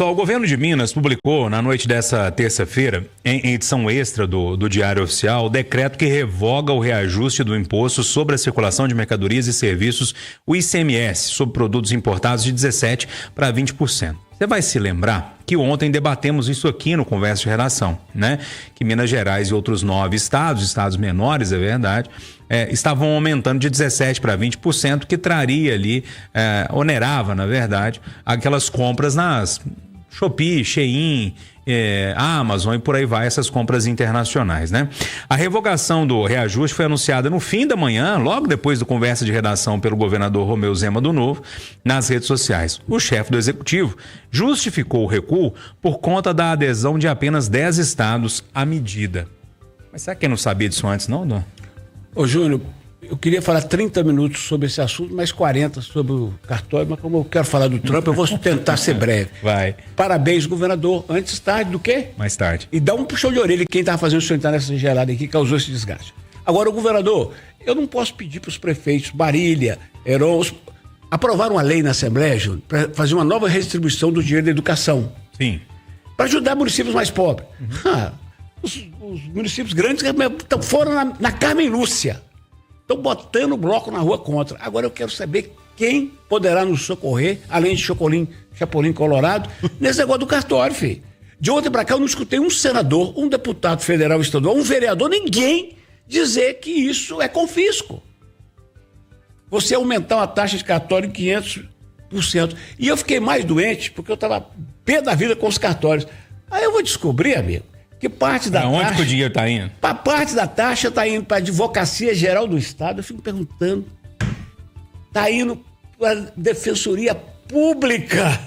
Só o governo de Minas publicou na noite dessa terça-feira, em edição extra do Diário Oficial, o decreto que revoga o reajuste do imposto sobre a circulação de mercadorias e serviços, o ICMS, sobre produtos importados de 17% para 20%. Você vai se lembrar que ontem debatemos isso aqui no Conversa de Redação, né? Que Minas Gerais e outros 9 estados menores, é verdade, estavam aumentando de 17% para 20%, que traria ali, onerava, na verdade, aquelas compras nas Shopee, Shein, Amazon e por aí vai, essas compras internacionais, né? A revogação do reajuste foi anunciada no fim da manhã, logo depois do Conversa de Redação pelo governador Romeu Zema do Novo, nas redes sociais. O chefe do executivo justificou o recuo por conta da adesão de apenas 10 estados à medida. Mas será que não sabia disso antes, não, Dom? Ô, Júnior, eu queria falar 30 minutos sobre esse assunto, mais 40 sobre o cartório, mas como eu quero falar do Trump, eu vou tentar ser breve. Vai. Parabéns, governador. Antes tarde do quê? Mais tarde. E dá um puxão de orelha quem estava fazendo o senhor entrar nessa gelada aqui, que causou esse desgaste. Agora, o governador, eu não posso pedir para os prefeitos, Marília, Heron, aprovar uma lei na Assembleia, Júnior, para fazer uma nova redistribuição do dinheiro da educação. Sim. Para ajudar municípios mais pobres. Os municípios grandes foram na Carmen Lúcia. Estão botando o bloco na rua contra. Agora eu quero saber quem poderá nos socorrer, além de Chapolin Colorado, nesse negócio do cartório, filho. De ontem para cá eu não escutei um senador, um deputado federal estadual, um vereador, ninguém dizer que isso é confisco. Você aumentar a taxa de cartório em 500%. E eu fiquei mais doente porque eu estava pé da vida com os cartórios. Aí eu vou descobrir, amigo, que parte da taxa... Onde que o dinheiro está indo? Parte da taxa está indo para a Advocacia Geral do Estado. Eu fico perguntando. Está indo para a Defensoria Pública.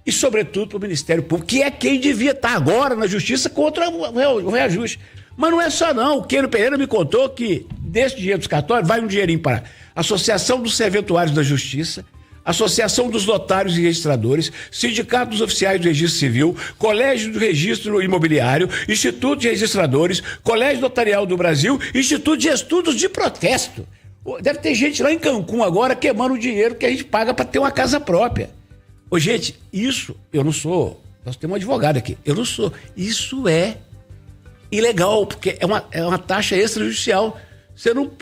E, sobretudo, para o Ministério Público, que é quem devia estar agora na Justiça contra o reajuste. Mas não é só não. O Queiro Pereira me contou que desse dinheiro dos cartórios vai um dinheirinho para a Associação dos Serventuários da Justiça, Associação dos Notários e Registradores, Sindicato dos Oficiais do Registro Civil, Colégio do Registro Imobiliário, Instituto de Registradores, Colégio Notarial do Brasil, Instituto de Estudos de Protesto. Deve ter gente lá em Cancún agora queimando o dinheiro que a gente paga para ter uma casa própria. Ô, gente, isso eu não sou. Nós temos um advogado aqui. Eu não sou. Isso é ilegal, porque é uma taxa extrajudicial.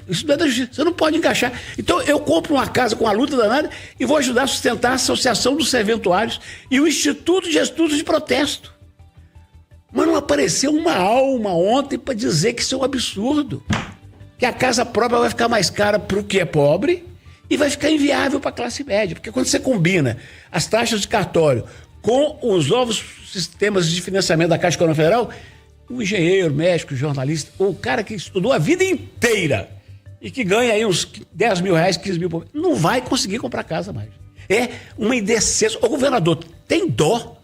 Isso não é da justiça, você não pode encaixar. Então eu compro uma casa com a luta danada e vou ajudar a sustentar a Associação dos Serventuários e o Instituto de Estudos de Protesto. Mas não apareceu uma alma ontem para dizer que isso é um absurdo. Que a casa própria vai ficar mais cara para o que é pobre e vai ficar inviável para a classe média. Porque quando você combina as taxas de cartório com os novos sistemas de financiamento da Caixa Econômica Federal, o engenheiro, médico, jornalista, o cara que estudou a vida inteira e que ganha aí uns 10 mil reais, 15 mil, não vai conseguir comprar casa mais. É uma indecência. O governador tem dó.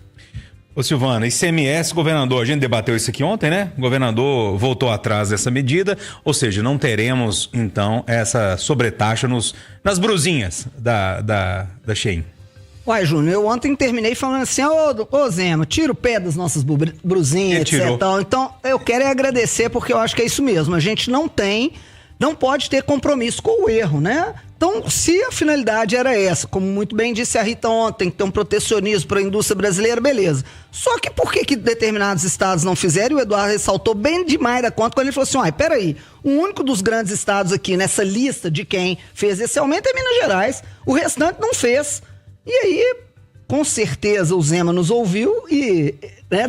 Ô Silvana, ICMS, governador, a gente debateu isso aqui ontem, né? O governador voltou atrás dessa medida, ou seja, não teremos então essa sobretaxa nas brusinhas da Shein. Uai, Júnior, eu ontem terminei falando assim, ô Zema, tira o pé das nossas brusinhas, etc. Então, eu quero agradecer porque eu acho que é isso mesmo. A gente não pode ter compromisso com o erro, né? Então, se a finalidade era essa, como muito bem disse a Rita ontem, que tem um protecionismo para a indústria brasileira, beleza. Só que por que determinados estados não fizeram? O Eduardo ressaltou bem demais da conta quando ele falou assim, peraí, o único dos grandes estados aqui nessa lista de quem fez esse aumento é Minas Gerais. O restante não fez. E aí, com certeza, o Zema nos ouviu e,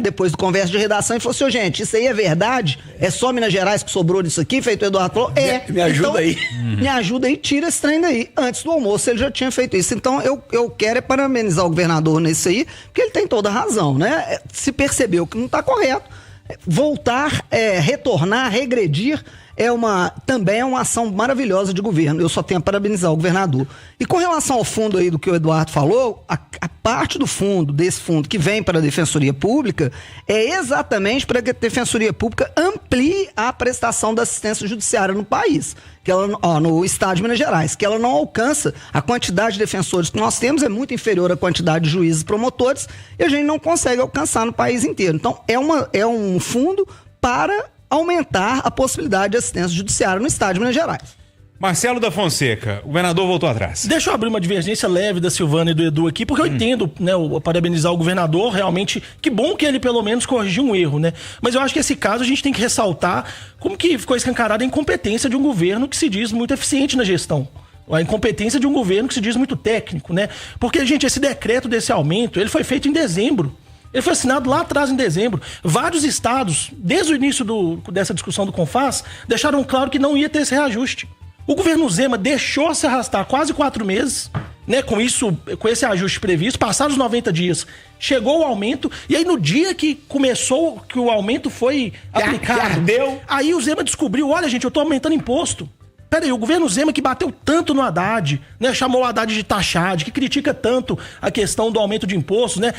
depois do Conversa de Redação, ele falou assim, gente, isso aí é verdade? É só Minas Gerais que sobrou disso aqui? Feito o Eduardo falou, Me ajuda então, aí. Me ajuda aí, tira esse trem daí. Antes do almoço ele já tinha feito isso. Então, eu quero parabenizar o governador nisso aí, porque ele tem toda a razão, né? Se percebeu que não está correto. Voltar, retornar, regredir, também é uma ação maravilhosa de governo. Eu só tenho a parabenizar o governador. E com relação ao fundo aí do que o Eduardo falou, a parte do fundo, desse fundo que vem para a Defensoria Pública, é exatamente para que a Defensoria Pública amplie a prestação da assistência judiciária no país, que ela, no estado de Minas Gerais, que ela não alcança a quantidade de defensores que nós temos, é muito inferior à quantidade de juízes e promotores, e a gente não consegue alcançar no país inteiro. Então, é um fundo para aumentar a possibilidade de assistência judiciária no estado de Minas Gerais. Marcelo da Fonseca, o governador voltou atrás. Deixa eu abrir uma divergência leve da Silvana e do Edu aqui, porque eu entendo, né, parabenizar o governador, realmente, que bom que ele pelo menos corrigiu um erro, né? Mas eu acho que esse caso a gente tem que ressaltar como que ficou escancarada a incompetência de um governo que se diz muito eficiente na gestão. A incompetência de um governo que se diz muito técnico, né? Porque, gente, esse decreto desse aumento, ele foi feito em dezembro. Ele foi assinado lá atrás, em dezembro. Vários estados, desde o início dessa discussão do CONFAS, deixaram claro que não ia ter esse reajuste. O governo Zema deixou se arrastar quase 4 meses, né? Com esse ajuste previsto, passados os 90 dias, chegou o aumento, e aí no dia que começou, que o aumento foi aplicado, aí o Zema descobriu, olha, gente, eu tô aumentando imposto. Peraí, o governo Zema que bateu tanto no Haddad, né? Chamou o Haddad de taxado, que critica tanto a questão do aumento de impostos, né?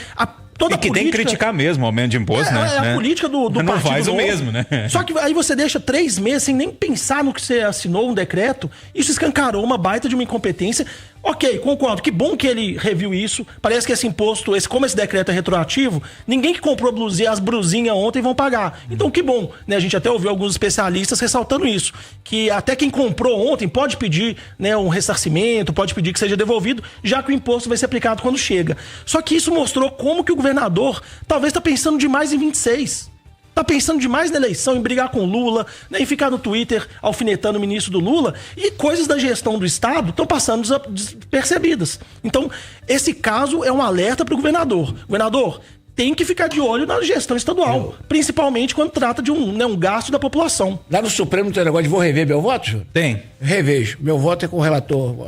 Toda e que tem que criticar mesmo o aumento de imposto, né? É a política do partido não faz novo. O mesmo, né? Só que aí você deixa 3 meses sem nem pensar no que você assinou um decreto. Isso escancarou uma baita de uma incompetência. Ok, concordo. Que bom que ele reviu isso. Parece que esse imposto, como esse decreto é retroativo, ninguém que comprou as brusinhas ontem vão pagar. Então que bom, né? A gente até ouviu alguns especialistas ressaltando isso. Que até quem comprou ontem pode pedir, né, um ressarcimento, pode pedir que seja devolvido, já que o imposto vai ser aplicado quando chega. Só que isso mostrou como que o governador talvez está pensando demais em 26. Tá pensando demais na eleição, em brigar com o Lula, né, em ficar no Twitter alfinetando o ministro do Lula, e coisas da gestão do Estado estão passando despercebidas. Então, esse caso é um alerta para o governador. Governador, tem que ficar de olho na gestão estadual, principalmente quando trata de um gasto da população. Lá no Supremo tem negócio de vou rever meu voto, senhor? Tem. Revejo. Meu voto é com o relator.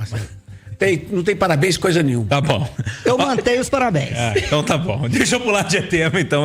Não tem parabéns, coisa nenhuma. Tá bom. Eu mantenho os parabéns. Então tá bom. Deixa eu pular de tema, então.